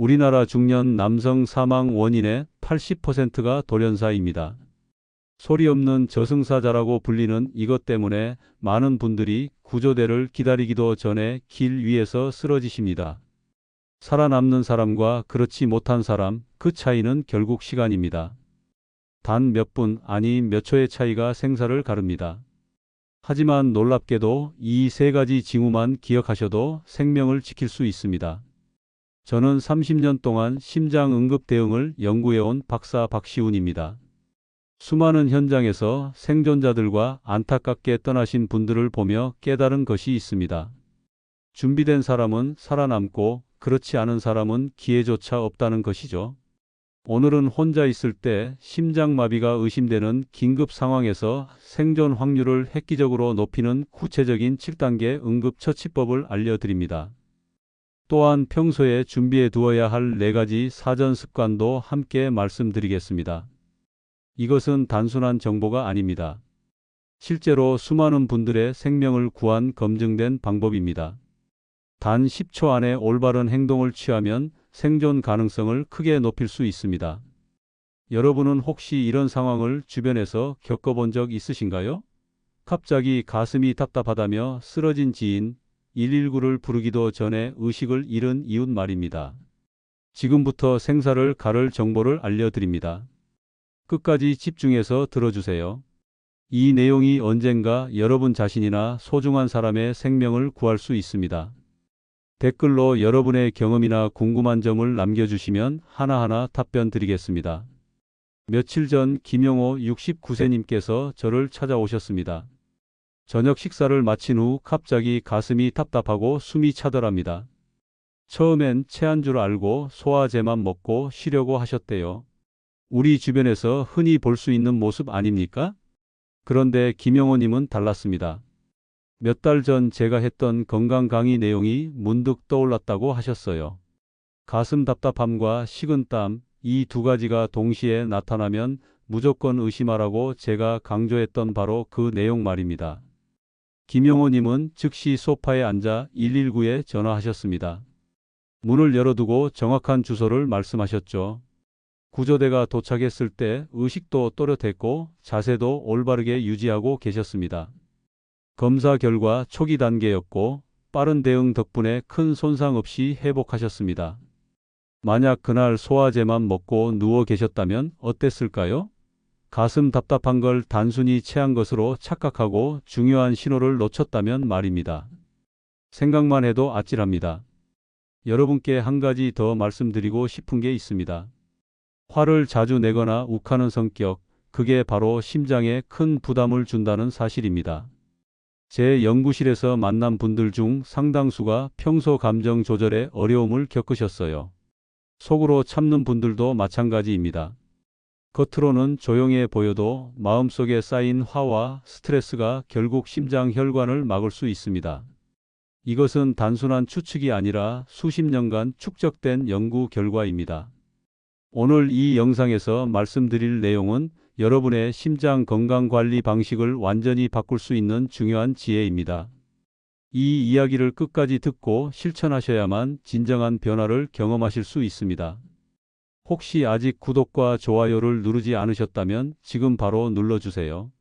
우리나라 중년 남성 사망 원인의 80%가 돌연사입니다. 소리 없는 저승사자라고 불리는 이것 때문에 많은 분들이 구조대를 기다리기도 전에 길 위에서 쓰러지십니다. 살아남는 사람과 그렇지 못한 사람, 그 차이는 결국 시간입니다. 단 몇 분, 아니 몇 초의 차이가 생사를 가릅니다. 하지만 놀랍게도 이 세 가지 징후만 기억하셔도 생명을 지킬 수 있습니다. 저는 30년 동안 심장응급 대응을 연구해온 박사 박시훈입니다. 수많은 현장에서 생존자들과 안타깝게 떠나신 분들을 보며 깨달은 것이 있습니다. 준비된 사람은 살아남고 그렇지 않은 사람은 기회조차 없다는 것이죠. 오늘은 혼자 있을 때 심장마비가 의심되는 긴급 상황에서 생존 확률을 획기적으로 높이는 구체적인 7단계 응급처치법을 알려드립니다. 또한 평소에 준비해 두어야 할 4가지 사전 습관도 함께 말씀드리겠습니다. 이것은 단순한 정보가 아닙니다. 실제로 수많은 분들의 생명을 구한 검증된 방법입니다. 단 10초 안에 올바른 행동을 취하면 생존 가능성을 크게 높일 수 있습니다. 여러분은 혹시 이런 상황을 주변에서 겪어본 적 있으신가요? 갑자기 가슴이 답답하다며 쓰러진 지인, 119를 부르기도 전에 의식을 잃은 이웃 말입니다. 지금부터 생사를 가를 정보를 알려드립니다. 끝까지 집중해서 들어주세요. 이 내용이 언젠가 여러분 자신이나 소중한 사람의 생명을 구할 수 있습니다. 댓글로 여러분의 경험이나 궁금한 점을 남겨주시면 하나하나 답변 드리겠습니다. 며칠 전 김영호 69세님께서 저를 찾아오셨습니다. 저녁 식사를 마친 후 갑자기 가슴이 답답하고 숨이 차더랍니다. 처음엔 체한 줄 알고 소화제만 먹고 쉬려고 하셨대요. 우리 주변에서 흔히 볼 수 있는 모습 아닙니까? 그런데 김영호님은 달랐습니다. 몇 달 전 제가 했던 건강 강의 내용이 문득 떠올랐다고 하셨어요. 가슴 답답함과 식은땀, 이 2가지가 동시에 나타나면 무조건 의심하라고 제가 강조했던 바로 그 내용 말입니다. 김영호님은 즉시 소파에 앉아 119에 전화하셨습니다. 문을 열어두고 정확한 주소를 말씀하셨죠. 구조대가 도착했을 때 의식도 또렷했고 자세도 올바르게 유지하고 계셨습니다. 검사 결과 초기 단계였고 빠른 대응 덕분에 큰 손상 없이 회복하셨습니다. 만약 그날 소화제만 먹고 누워 계셨다면 어땠을까요? 가슴 답답한 걸 단순히 체한 것으로 착각하고 중요한 신호를 놓쳤다면 말입니다. 생각만 해도 아찔합니다. 여러분께 한 가지 더 말씀드리고 싶은 게 있습니다. 화를 자주 내거나 욱하는 성격, 그게 바로 심장에 큰 부담을 준다는 사실입니다. 제 연구실에서 만난 분들 중 상당수가 평소 감정 조절에 어려움을 겪으셨어요. 속으로 참는 분들도 마찬가지입니다. 겉으로는 조용해 보여도 마음속에 쌓인 화와 스트레스가 결국 심장 혈관을 막을 수 있습니다. 이것은 단순한 추측이 아니라 수십 년간 축적된 연구 결과입니다. 오늘 이 영상에서 말씀드릴 내용은 여러분의 심장 건강 관리 방식을 완전히 바꿀 수 있는 중요한 지혜입니다. 이 이야기를 끝까지 듣고 실천하셔야만 진정한 변화를 경험하실 수 있습니다. 혹시 아직 구독과 좋아요를 누르지 않으셨다면 지금 바로 눌러주세요.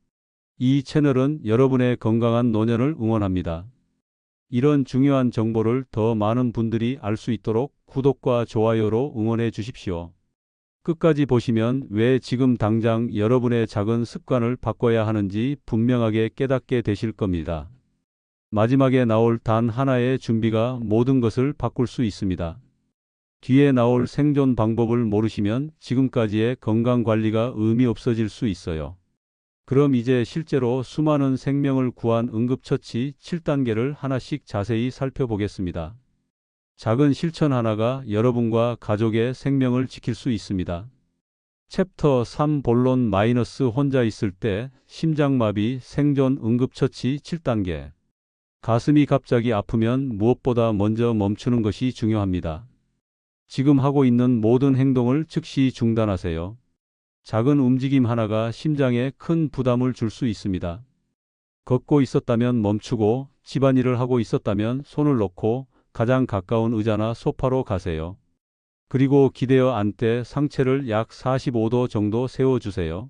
이 채널은 여러분의 건강한 노년을 응원합니다. 이런 중요한 정보를 더 많은 분들이 알 수 있도록 구독과 좋아요로 응원해 주십시오. 끝까지 보시면 왜 지금 당장 여러분의 작은 습관을 바꿔야 하는지 분명하게 깨닫게 되실 겁니다. 마지막에 나올 단 하나의 준비가 모든 것을 바꿀 수 있습니다. 뒤에 나올 생존 방법을 모르시면 지금까지의 건강관리가 의미 없어질 수 있어요. 그럼 이제 실제로 수많은 생명을 구한 응급처치 7단계를 하나씩 자세히 살펴보겠습니다. 작은 실천 하나가 여러분과 가족의 생명을 지킬 수 있습니다. 챕터 3 본론 혼자 있을 때 심장마비 생존 응급처치 7단계. 가슴이 갑자기 아프면 무엇보다 먼저 멈추는 것이 중요합니다. 지금 하고 있는 모든 행동을 즉시 중단하세요. 작은 움직임 하나가 심장에 큰 부담을 줄 수 있습니다. 걷고 있었다면 멈추고, 집안일을 하고 있었다면 손을 놓고 가장 가까운 의자나 소파로 가세요. 그리고 기대어 앉되 상체를 약 45도 정도 세워주세요.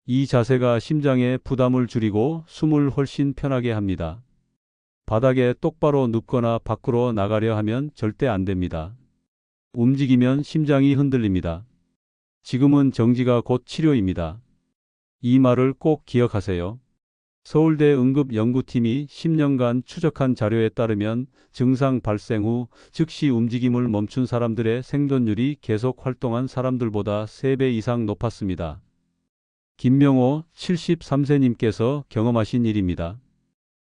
이 자세가 심장에 부담을 줄이고 숨을 훨씬 편하게 합니다. 바닥에 똑바로 눕거나 밖으로 나가려 하면 절대 안 됩니다. 움직이면 심장이 흔들립니다. 지금은 정지가 곧 치료입니다. 이 말을 꼭 기억하세요. 서울대 응급연구팀이 10년간 추적한 자료에 따르면 증상 발생 후 즉시 움직임을 멈춘 사람들의 생존율이 계속 활동한 사람들보다 3배 이상 높았습니다. 김명호 73세님께서 경험하신 일입니다.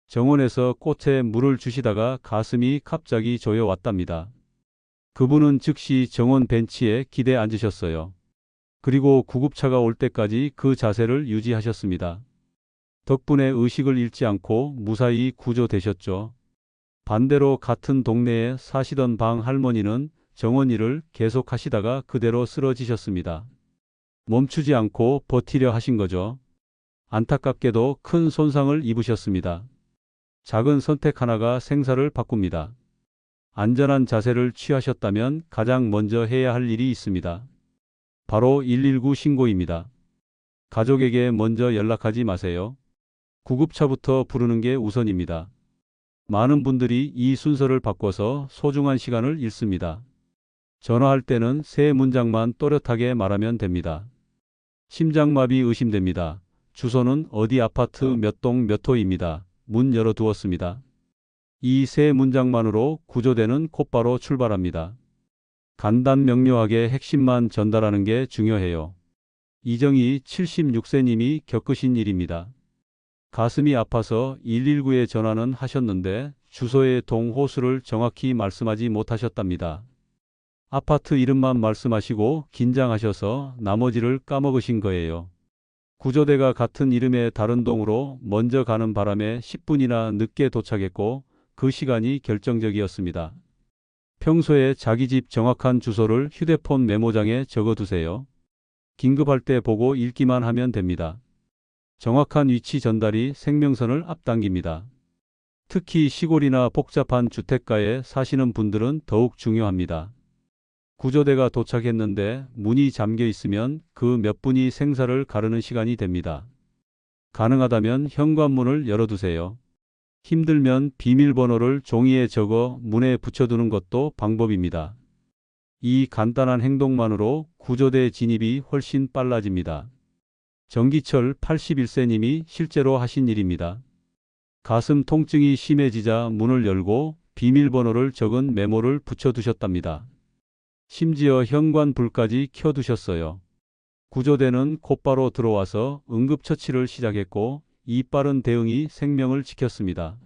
정원에서 꽃에 물을 주시다가 가슴이 갑자기 조여왔답니다. 그분은 즉시 정원 벤치에 기대 앉으셨어요. 그리고 구급차가 올 때까지 그 자세를 유지하셨습니다. 덕분에 의식을 잃지 않고 무사히 구조되셨죠. 반대로 같은 동네에 사시던 방 할머니는 정원 일을 계속 하시다가 그대로 쓰러지셨습니다. 멈추지 않고 버티려 하신 거죠. 안타깝게도 큰 손상을 입으셨습니다. 작은 선택 하나가 생사를 바꿉니다. 안전한 자세를 취하셨다면 가장 먼저 해야 할 일이 있습니다. 바로 119 신고입니다. 가족에게 먼저 연락하지 마세요. 구급차부터 부르는 게 우선입니다. 많은 분들이 이 순서를 바꿔서 소중한 시간을 잃습니다. 전화할 때는 세 문장만 또렷하게 말하면 됩니다. 심장마비 의심됩니다. 주소는 어디 아파트 몇 동 몇 호입니다. 문 열어두었습니다. 이 세 문장만으로 구조대는 곧바로 출발합니다. 간단 명료하게 핵심만 전달하는 게 중요해요. 이정희 76세님이 겪으신 일입니다. 가슴이 아파서 119에 전화는 하셨는데 주소의 동호수를 정확히 말씀하지 못하셨답니다. 아파트 이름만 말씀하시고 긴장하셔서 나머지를 까먹으신 거예요. 구조대가 같은 이름의 다른 동으로 먼저 가는 바람에 10분이나 늦게 도착했고 그 시간이 결정적이었습니다. 평소에 자기 집 정확한 주소를 휴대폰 메모장에 적어두세요. 긴급할 때 보고 읽기만 하면 됩니다. 정확한 위치 전달이 생명선을 앞당깁니다. 특히 시골이나 복잡한 주택가에 사시는 분들은 더욱 중요합니다. 구조대가 도착했는데 문이 잠겨 있으면 그 몇 분이 생사를 가르는 시간이 됩니다. 가능하다면 현관문을 열어두세요. 힘들면 비밀번호를 종이에 적어 문에 붙여두는 것도 방법입니다. 이 간단한 행동만으로 구조대 진입이 훨씬 빨라집니다. 정기철 81세님이 실제로 하신 일입니다. 가슴 통증이 심해지자 문을 열고 비밀번호를 적은 메모를 붙여두셨답니다. 심지어 현관 불까지 켜두셨어요. 구조대는 곧바로 들어와서 응급처치를 시작했고 이 빠른 대응이 생명을 지켰습니다.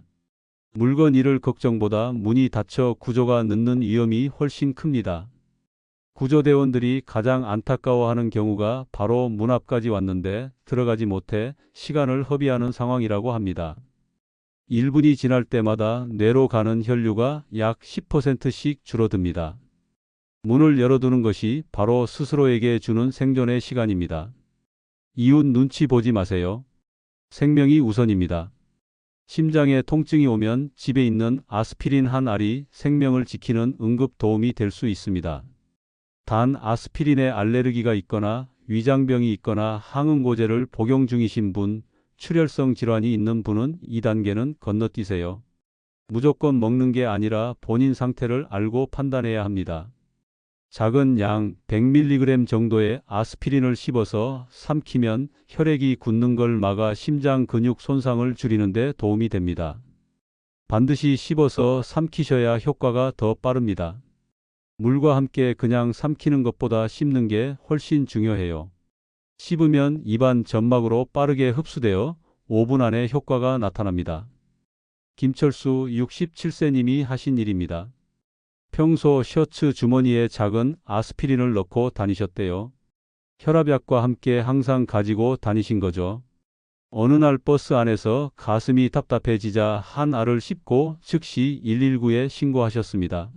물건 잃을 걱정보다 문이 닫혀 구조가 늦는 위험이 훨씬 큽니다. 구조대원들이 가장 안타까워하는 경우가 바로 문 앞까지 왔는데 들어가지 못해 시간을 허비하는 상황이라고 합니다. 1분이 지날 때마다 뇌로 가는 혈류가 약 10%씩 줄어듭니다. 문을 열어두는 것이 바로 스스로에게 주는 생존의 시간입니다. 이웃 눈치 보지 마세요. 생명이 우선입니다. 심장에 통증이 오면 집에 있는 아스피린 한 알이 생명을 지키는 응급 도움이 될 수 있습니다. 단 아스피린에 알레르기가 있거나 위장병이 있거나 항응고제를 복용 중이신 분, 출혈성 질환이 있는 분은 2단계는 건너뛰세요. 무조건 먹는 게 아니라 본인 상태를 알고 판단해야 합니다. 작은 양 100mg 정도의 아스피린을 씹어서 삼키면 혈액이 굳는 걸 막아 심장 근육 손상을 줄이는 데 도움이 됩니다. 반드시 씹어서 삼키셔야 효과가 더 빠릅니다. 물과 함께 그냥 삼키는 것보다 씹는 게 훨씬 중요해요. 씹으면 입안 점막으로 빠르게 흡수되어 5분 안에 효과가 나타납니다. 김철수 67세님이 하신 일입니다. 평소 셔츠 주머니에 작은 아스피린을 넣고 다니셨대요. 혈압약과 함께 항상 가지고 다니신 거죠. 어느 날 버스 안에서 가슴이 답답해지자 한 알을 씹고 즉시 119에 신고하셨습니다.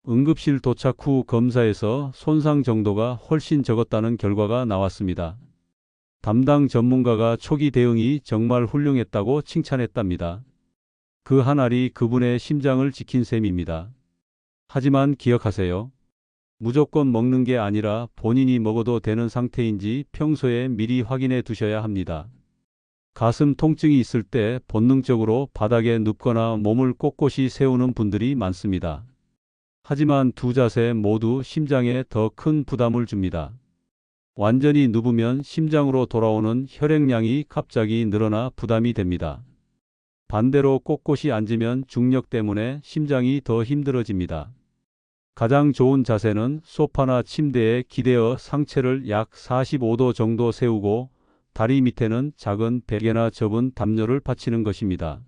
응급실 도착 후 검사에서 손상 정도가 훨씬 적었다는 결과가 나왔습니다. 담당 전문가가 초기 대응이 정말 훌륭했다고 칭찬했답니다. 그 한 알이 그분의 심장을 지킨 셈입니다. 하지만 기억하세요. 무조건 먹는 게 아니라 본인이 먹어도 되는 상태인지 평소에 미리 확인해 두셔야 합니다. 가슴 통증이 있을 때 본능적으로 바닥에 눕거나 몸을 꼿꼿이 세우는 분들이 많습니다. 하지만 두 자세 모두 심장에 더 큰 부담을 줍니다. 완전히 누우면 심장으로 돌아오는 혈액량이 갑자기 늘어나 부담이 됩니다. 반대로 꼿꼿이 앉으면 중력 때문에 심장이 더 힘들어집니다. 가장 좋은 자세는 소파나 침대에 기대어 상체를 약 45도 정도 세우고 다리 밑에는 작은 베개나 접은 담요를 받치는 것입니다.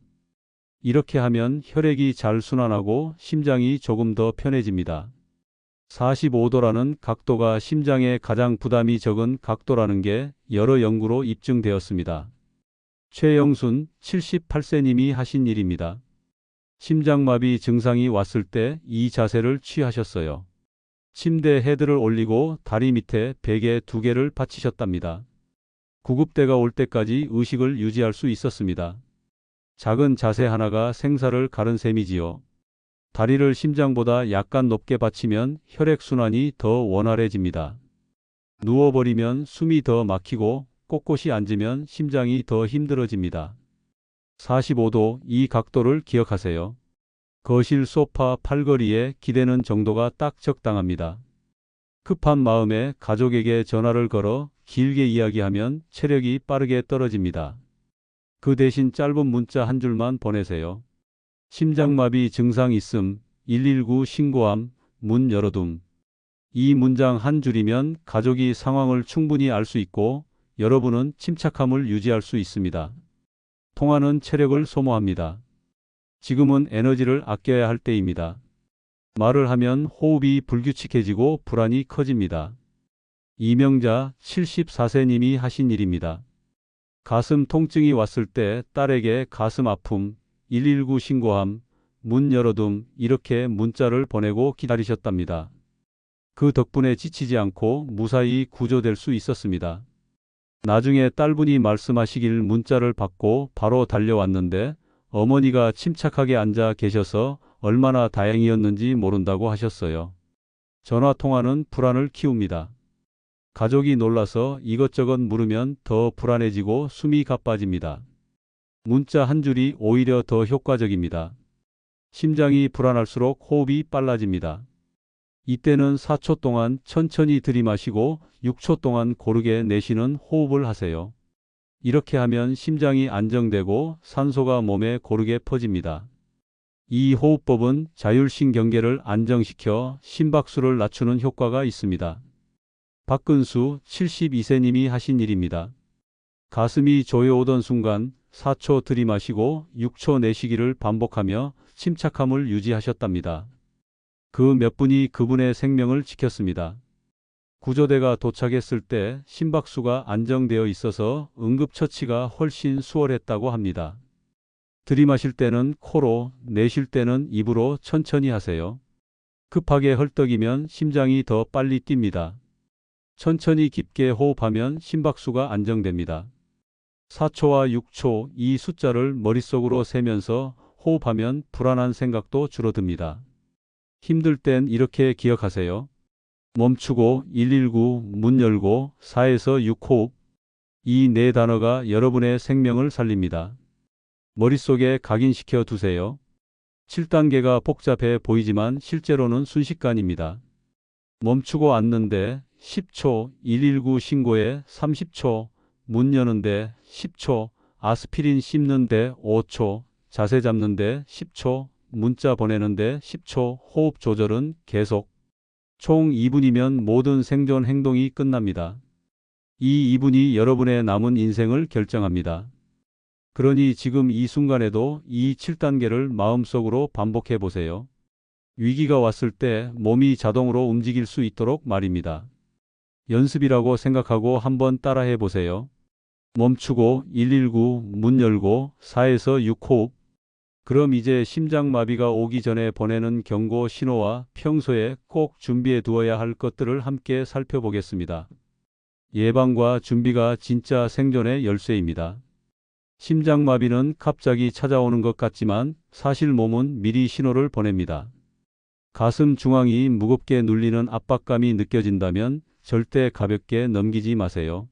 이렇게 하면 혈액이 잘 순환하고 심장이 조금 더 편해집니다. 45도라는 각도가 심장에 가장 부담이 적은 각도라는 게 여러 연구로 입증되었습니다. 최영순 78세님이 하신 일입니다. 심장마비 증상이 왔을 때 이 자세를 취하셨어요. 침대 헤드를 올리고 다리 밑에 베개 2개를 받치셨답니다. 구급대가 올 때까지 의식을 유지할 수 있었습니다. 작은 자세 하나가 생사를 가른 셈이지요. 다리를 심장보다 약간 높게 받치면 혈액순환이 더 원활해집니다. 누워버리면 숨이 더 막히고 꼿꼿이 앉으면 심장이 더 힘들어집니다. 45도 이 각도를 기억하세요. 거실 소파 팔걸이에 기대는 정도가 딱 적당합니다. 급한 마음에 가족에게 전화를 걸어 길게 이야기하면 체력이 빠르게 떨어집니다. 그 대신 짧은 문자 한 줄만 보내세요. 심장마비 증상 있음 119 신고함 문 열어둠. 이 문장 한 줄이면 가족이 상황을 충분히 알 수 있고 여러분은 침착함을 유지할 수 있습니다. 통화는 체력을 소모합니다. 지금은 에너지를 아껴야 할 때입니다. 말을 하면 호흡이 불규칙해지고 불안이 커집니다. 이명자 74세님이 하신 일입니다. 가슴 통증이 왔을 때 딸에게 가슴 아픔 119 신고함 문 열어둠 이렇게 문자를 보내고 기다리셨답니다. 그 덕분에 지치지 않고 무사히 구조될 수 있었습니다. 나중에 딸분이 말씀하시길 문자를 받고 바로 달려왔는데 어머니가 침착하게 앉아 계셔서 얼마나 다행이었는지 모른다고 하셨어요. 전화통화는 불안을 키웁니다. 가족이 놀라서 이것저것 물으면 더 불안해지고 숨이 가빠집니다. 문자 한 줄이 오히려 더 효과적입니다. 심장이 불안할수록 호흡이 빨라집니다. 이때는 4초 동안 천천히 들이마시고 6초 동안 고르게 내쉬는 호흡을 하세요. 이렇게 하면 심장이 안정되고 산소가 몸에 고르게 퍼집니다. 이 호흡법은 자율신경계를 안정시켜 심박수를 낮추는 효과가 있습니다. 박근수 72세님이 하신 일입니다. 가슴이 조여오던 순간 4초 들이마시고 6초 내쉬기를 반복하며 침착함을 유지하셨답니다. 그 몇 분이 그분의 생명을 지켰습니다. 구조대가 도착했을 때 심박수가 안정되어 있어서 응급처치가 훨씬 수월했다고 합니다. 들이마실 때는 코로, 내쉴 때는 입으로 천천히 하세요. 급하게 헐떡이면 심장이 더 빨리 뜁니다. 천천히 깊게 호흡하면 심박수가 안정됩니다. 4초와 6초 이 숫자를 머릿속으로 세면서 호흡하면 불안한 생각도 줄어듭니다. 힘들 땐 이렇게 기억하세요. 멈추고 119 문 열고 4에서 6 호흡. 이 네 단어가 여러분의 생명을 살립니다. 머릿속에 각인시켜 두세요. 7단계가 복잡해 보이지만 실제로는 순식간입니다. 멈추고 앉는데 10초, 119 신고에 30초, 문 여는데 10초, 아스피린 씹는데 5초, 자세 잡는데 10초, 문자 보내는데 10초, 호흡 조절은 계속. 총 2분이면 모든 생존 행동이 끝납니다. 이 2분이 여러분의 남은 인생을 결정합니다. 그러니 지금 이 순간에도 이 7단계를 마음속으로 반복해 보세요. 위기가 왔을 때 몸이 자동으로 움직일 수 있도록 말입니다. 연습이라고 생각하고 한번 따라해 보세요. 멈추고 119 문 열고 4에서 6 호흡. 그럼 이제 심장마비가 오기 전에 보내는 경고 신호와 평소에 꼭 준비해 두어야 할 것들을 함께 살펴보겠습니다. 예방과 준비가 진짜 생존의 열쇠입니다. 심장마비는 갑자기 찾아오는 것 같지만 사실 몸은 미리 신호를 보냅니다. 가슴 중앙이 무겁게 눌리는 압박감이 느껴진다면 절대 가볍게 넘기지 마세요.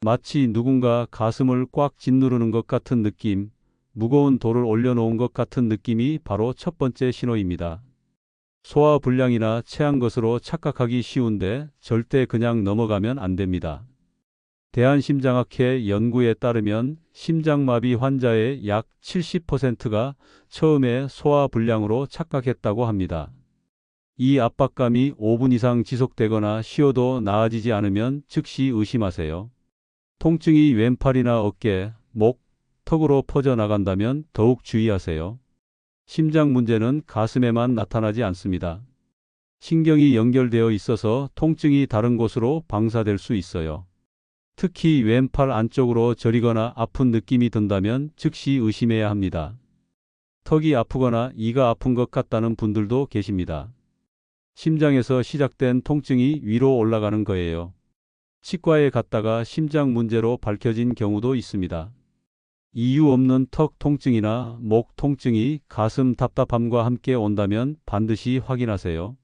마치 누군가 가슴을 꽉 짓누르는 것 같은 느낌, 무거운 돌을 올려놓은 것 같은 느낌이 바로 첫 번째 신호입니다. 소화불량이나 체한 것으로 착각하기 쉬운데 절대 그냥 넘어가면 안 됩니다. 대한심장학회 연구에 따르면 심장마비 환자의 약 70%가 처음에 소화불량으로 착각했다고 합니다. 이 압박감이 5분 이상 지속되거나 쉬어도 나아지지 않으면 즉시 의심하세요. 통증이 왼팔이나 어깨, 목, 턱으로 퍼져나간다면 더욱 주의하세요. 심장 문제는 가슴에만 나타나지 않습니다. 신경이 연결되어 있어서 통증이 다른 곳으로 방사될 수 있어요. 특히 왼팔 안쪽으로 저리거나 아픈 느낌이 든다면 즉시 의심해야 합니다. 턱이 아프거나 이가 아픈 것 같다는 분들도 계십니다. 심장에서 시작된 통증이 위로 올라가는 거예요. 치과에 갔다가 심장 문제로 밝혀진 경우도 있습니다. 이유 없는 턱 통증이나 목 통증이 가슴 답답함과 함께 온다면 반드시 확인하세요.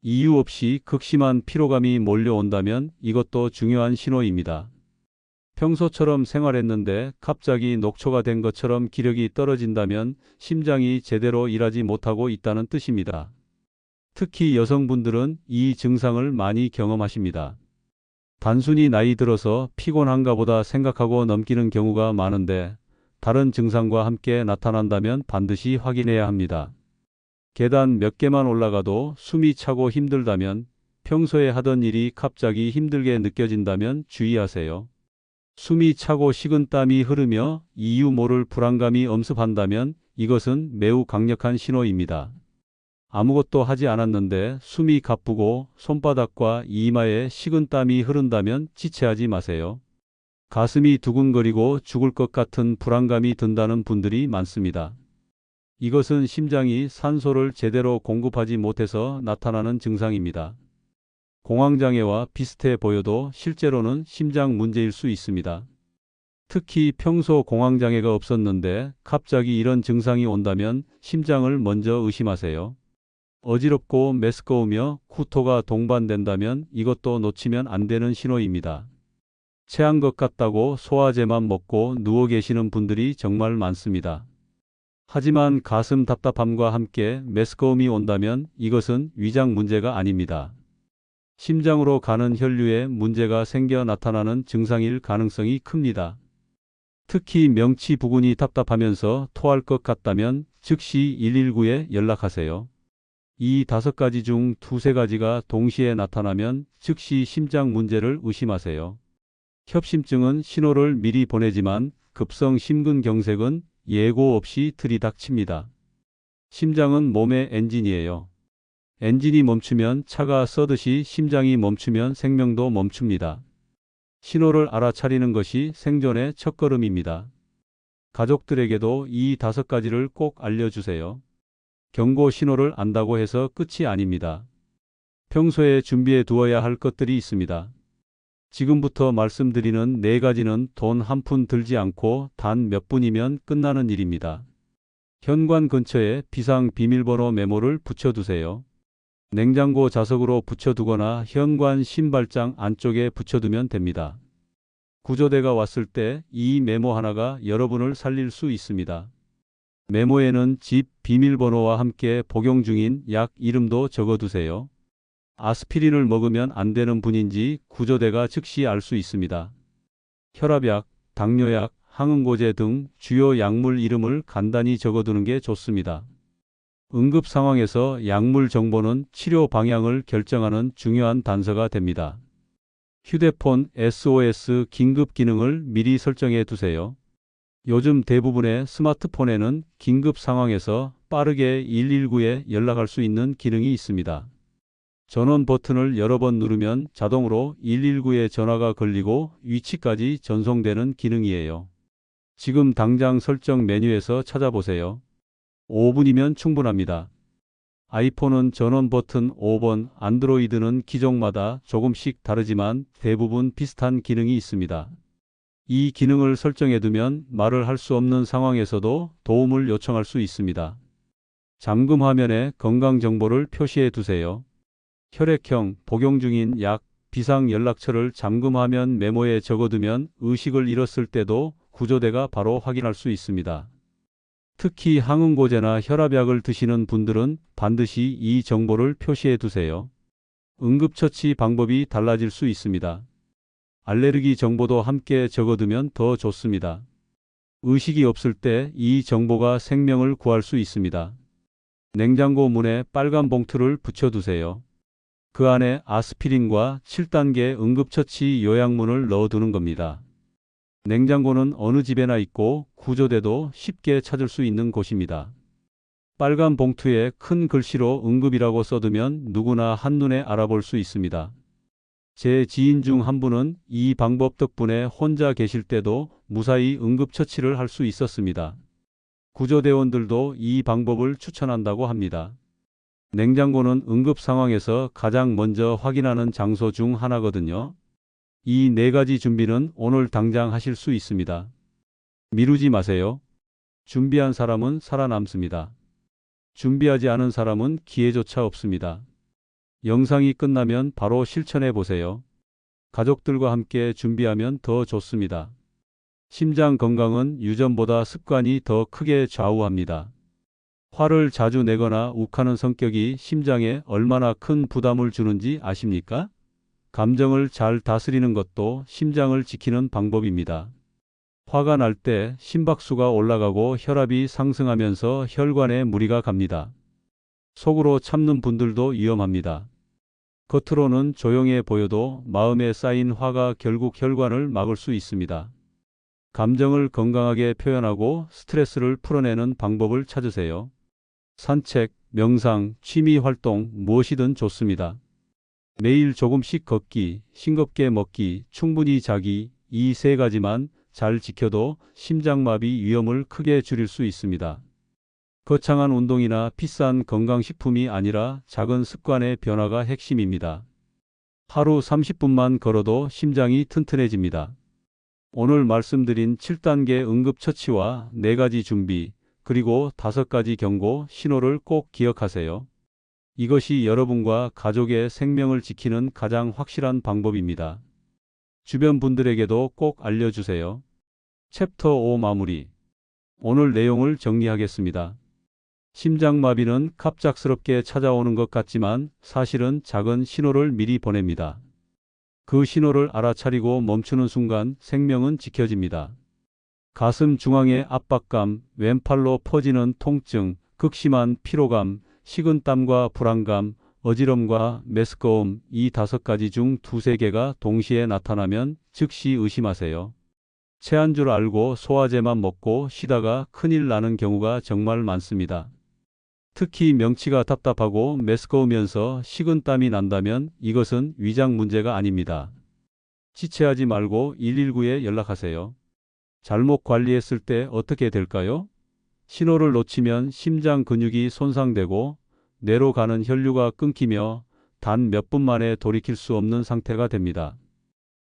이유 없이 극심한 피로감이 몰려온다면 이것도 중요한 신호입니다. 평소처럼 생활했는데 갑자기 녹초가 된 것처럼 기력이 떨어진다면 심장이 제대로 일하지 못하고 있다는 뜻입니다. 특히 여성분들은 이 증상을 많이 경험하십니다. 단순히 나이 들어서 피곤한가 보다 생각하고 넘기는 경우가 많은데 다른 증상과 함께 나타난다면 반드시 확인해야 합니다. 계단 몇 개만 올라가도 숨이 차고 힘들다면, 평소에 하던 일이 갑자기 힘들게 느껴진다면 주의하세요. 숨이 차고 식은땀이 흐르며 이유 모를 불안감이 엄습한다면 이것은 매우 강력한 신호입니다. 아무것도 하지 않았는데 숨이 가쁘고 손바닥과 이마에 식은땀이 흐른다면 지체하지 마세요. 가슴이 두근거리고 죽을 것 같은 불안감이 든다는 분들이 많습니다. 이것은 심장이 산소를 제대로 공급하지 못해서 나타나는 증상입니다. 공황장애와 비슷해 보여도 실제로는 심장 문제일 수 있습니다. 특히 평소 공황장애가 없었는데 갑자기 이런 증상이 온다면 심장을 먼저 의심하세요. 어지럽고 메스꺼우며 구토가 동반된다면 이것도 놓치면 안 되는 신호입니다. 체한 것 같다고 소화제만 먹고 누워 계시는 분들이 정말 많습니다. 하지만 가슴 답답함과 함께 메스꺼움이 온다면 이것은 위장 문제가 아닙니다. 심장으로 가는 혈류에 문제가 생겨 나타나는 증상일 가능성이 큽니다. 특히 명치 부근이 답답하면서 토할 것 같다면 즉시 119에 연락하세요. 이 5가지 중 2~3가지가 동시에 나타나면 즉시 심장 문제를 의심하세요. 협심증은 신호를 미리 보내지만 급성 심근경색은 예고 없이 들이닥칩니다. 심장은 몸의 엔진이에요. 엔진이 멈추면 차가 쏘듯이 심장이 멈추면 생명도 멈춥니다. 신호를 알아차리는 것이 생존의 첫걸음입니다. 가족들에게도 이 5가지를 꼭 알려주세요. 경고 신호를 안다고 해서 끝이 아닙니다. 평소에 준비해 두어야 할 것들이 있습니다. 지금부터 말씀드리는 4가지는 돈 한 푼 들지 않고 단 몇 분이면 끝나는 일입니다. 현관 근처에 비상 비밀번호 메모를 붙여두세요. 냉장고 자석으로 붙여두거나 현관 신발장 안쪽에 붙여두면 됩니다. 구조대가 왔을 때 이 메모 하나가 여러분을 살릴 수 있습니다. 메모에는 집 비밀번호와 함께 복용 중인 약 이름도 적어두세요. 아스피린을 먹으면 안 되는 분인지 구조대가 즉시 알 수 있습니다. 혈압약, 당뇨약, 항응고제 등 주요 약물 이름을 간단히 적어두는 게 좋습니다. 응급 상황에서 약물 정보는 치료 방향을 결정하는 중요한 단서가 됩니다. 휴대폰 SOS 긴급 기능을 미리 설정해 두세요. 요즘 대부분의 스마트폰에는 긴급 상황에서 빠르게 119에 연락할 수 있는 기능이 있습니다. 전원 버튼을 여러 번 누르면 자동으로 119에 전화가 걸리고 위치까지 전송되는 기능이에요. 지금 당장 설정 메뉴에서 찾아보세요. 5분이면 충분합니다. 아이폰은 전원 버튼 5번, 안드로이드는 기종마다 조금씩 다르지만 대부분 비슷한 기능이 있습니다. 이 기능을 설정해두면 말을 할 수 없는 상황에서도 도움을 요청할 수 있습니다. 잠금 화면에 건강 정보를 표시해 두세요. 혈액형, 복용 중인 약, 비상 연락처를 잠금 화면 메모에 적어두면 의식을 잃었을 때도 구조대가 바로 확인할 수 있습니다. 특히 항응고제나 혈압약을 드시는 분들은 반드시 이 정보를 표시해 두세요. 응급처치 방법이 달라질 수 있습니다. 알레르기 정보도 함께 적어두면 더 좋습니다. 의식이 없을 때 이 정보가 생명을 구할 수 있습니다. 냉장고 문에 빨간 봉투를 붙여두세요. 그 안에 아스피린과 7단계 응급처치 요약문을 넣어두는 겁니다. 냉장고는 어느 집에나 있고 구조대도 쉽게 찾을 수 있는 곳입니다. 빨간 봉투에 큰 글씨로 응급이라고 써두면 누구나 한눈에 알아볼 수 있습니다. 제 지인 중 한 분은 이 방법 덕분에 혼자 계실 때도 무사히 응급처치를 할 수 있었습니다. 구조대원들도 이 방법을 추천한다고 합니다. 냉장고는 응급 상황에서 가장 먼저 확인하는 장소 중 하나거든요. 이 네 가지 준비는 오늘 당장 하실 수 있습니다. 미루지 마세요. 준비한 사람은 살아남습니다. 준비하지 않은 사람은 기회조차 없습니다. 영상이 끝나면 바로 실천해 보세요. 가족들과 함께 준비하면 더 좋습니다. 심장 건강은 유전보다 습관이 더 크게 좌우합니다. 화를 자주 내거나 욱하는 성격이 심장에 얼마나 큰 부담을 주는지 아십니까? 감정을 잘 다스리는 것도 심장을 지키는 방법입니다. 화가 날 때 심박수가 올라가고 혈압이 상승하면서 혈관에 무리가 갑니다. 속으로 참는 분들도 위험합니다. 겉으로는 조용해 보여도 마음에 쌓인 화가 결국 혈관을 막을 수 있습니다. 감정을 건강하게 표현하고 스트레스를 풀어내는 방법을 찾으세요. 산책, 명상, 취미 활동 무엇이든 좋습니다. 매일 조금씩 걷기, 싱겁게 먹기, 충분히 자기 이 세 가지만 잘 지켜도 심장마비 위험을 크게 줄일 수 있습니다. 거창한 운동이나 비싼 건강식품이 아니라 작은 습관의 변화가 핵심입니다. 하루 30분만 걸어도 심장이 튼튼해집니다. 오늘 말씀드린 7단계 응급처치와 4가지 준비, 그리고 5가지 경고, 신호를 꼭 기억하세요. 이것이 여러분과 가족의 생명을 지키는 가장 확실한 방법입니다. 주변 분들에게도 꼭 알려주세요. 챕터 5 마무리. 오늘 내용을 정리하겠습니다. 심장마비는 갑작스럽게 찾아오는 것 같지만 사실은 작은 신호를 미리 보냅니다. 그 신호를 알아차리고 멈추는 순간 생명은 지켜집니다. 가슴 중앙의 압박감, 왼팔로 퍼지는 통증, 극심한 피로감, 식은땀과 불안감, 어지럼과 메스꺼움 이 5가지 중 2~3개가 동시에 나타나면 즉시 의심하세요. 체한 줄 알고 소화제만 먹고 쉬다가 큰일 나는 경우가 정말 많습니다. 특히 명치가 답답하고 메스꺼우면서 식은땀이 난다면 이것은 위장 문제가 아닙니다. 지체하지 말고 119에 연락하세요. 잘못 관리했을 때 어떻게 될까요? 신호를 놓치면 심장 근육이 손상되고 뇌로 가는 혈류가 끊기며 단 몇 분 만에 돌이킬 수 없는 상태가 됩니다.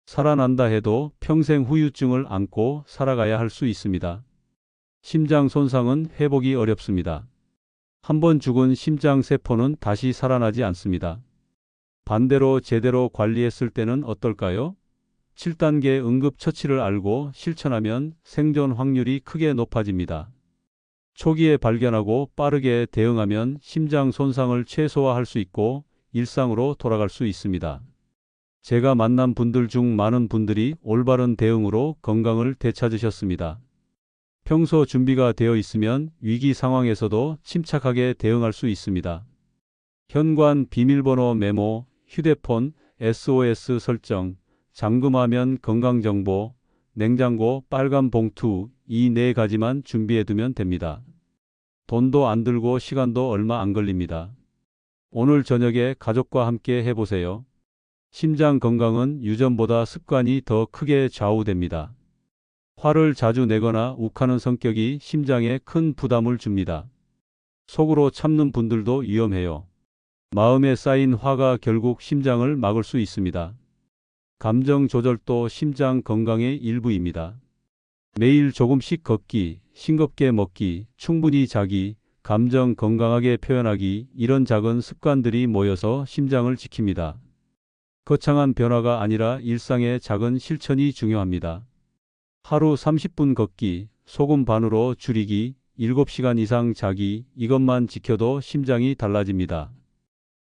살아난다 해도 평생 후유증을 안고 살아가야 할 수 있습니다. 심장 손상은 회복이 어렵습니다. 한번 죽은 심장 세포는 다시 살아나지 않습니다. 반대로 제대로 관리했을 때는 어떨까요? 7단계 응급처치를 알고 실천하면 생존 확률이 크게 높아집니다. 초기에 발견하고 빠르게 대응하면 심장 손상을 최소화할 수 있고 일상으로 돌아갈 수 있습니다. 제가 만난 분들 중 많은 분들이 올바른 대응으로 건강을 되찾으셨습니다. 평소 준비가 되어 있으면 위기 상황에서도 침착하게 대응할 수 있습니다. 현관 비밀번호 메모, 휴대폰, SOS 설정, 잠금화면 건강정보, 냉장고 빨간 봉투 이 4가지만 준비해두면 됩니다. 돈도 안 들고 시간도 얼마 안 걸립니다. 오늘 저녁에 가족과 함께 해보세요. 심장 건강은 유전보다 습관이 더 크게 좌우됩니다. 화를 자주 내거나 욱하는 성격이 심장에 큰 부담을 줍니다. 속으로 참는 분들도 위험해요. 마음에 쌓인 화가 결국 심장을 막을 수 있습니다. 감정 조절도 심장 건강의 일부입니다. 매일 조금씩 걷기, 싱겁게 먹기, 충분히 자기, 감정 건강하게 표현하기, 이런 작은 습관들이 모여서 심장을 지킵니다. 거창한 변화가 아니라 일상의 작은 실천이 중요합니다. 하루 30분 걷기, 소금 반으로 줄이기, 7시간 이상 자기, 이것만 지켜도 심장이 달라집니다.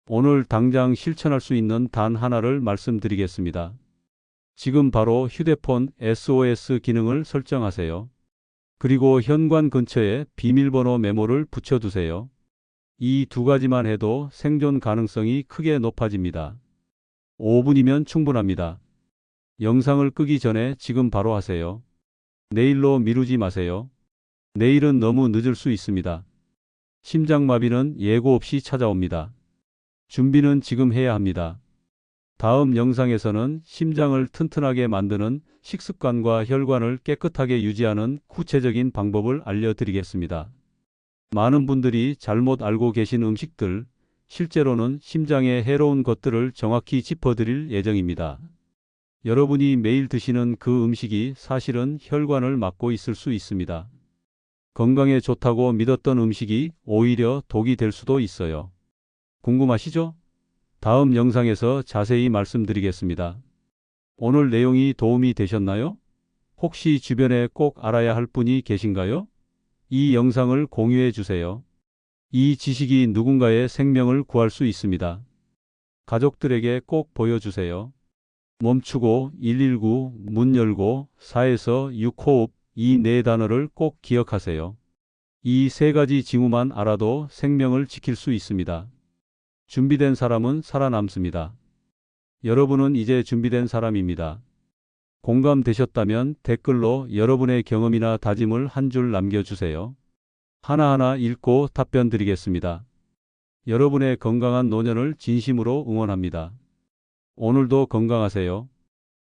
오늘 당장 실천할 수 있는 단 하나를 말씀드리겠습니다. 지금 바로 휴대폰 SOS 기능을 설정하세요. 그리고 현관 근처에 비밀번호 메모를 붙여두세요. 이 두 가지만 해도 생존 가능성이 크게 높아집니다. 5분이면 충분합니다. 영상을 끄기 전에 지금 바로 하세요. 내일로 미루지 마세요. 내일은 너무 늦을 수 있습니다. 심장마비는 예고 없이 찾아옵니다. 준비는 지금 해야 합니다. 다음 영상에서는 심장을 튼튼하게 만드는 식습관과 혈관을 깨끗하게 유지하는 구체적인 방법을 알려드리겠습니다. 많은 분들이 잘못 알고 계신 음식들, 실제로는 심장에 해로운 것들을 정확히 짚어드릴 예정입니다. 여러분이 매일 드시는 그 음식이 사실은 혈관을 막고 있을 수 있습니다. 건강에 좋다고 믿었던 음식이 오히려 독이 될 수도 있어요. 궁금하시죠? 다음 영상에서 자세히 말씀드리겠습니다. 오늘 내용이 도움이 되셨나요? 혹시 주변에 꼭 알아야 할 분이 계신가요? 이 영상을 공유해 주세요. 이 지식이 누군가의 생명을 구할 수 있습니다. 가족들에게 꼭 보여주세요. 멈추고 119, 문 열고 4에서 6 호흡, 이 네 단어를 꼭 기억하세요. 이 세 가지 징후만 알아도 생명을 지킬 수 있습니다. 준비된 사람은 살아남습니다. 여러분은 이제 준비된 사람입니다. 공감되셨다면 댓글로 여러분의 경험이나 다짐을 한 줄 남겨주세요. 하나하나 읽고 답변 드리겠습니다. 여러분의 건강한 노년을 진심으로 응원합니다. 오늘도 건강하세요.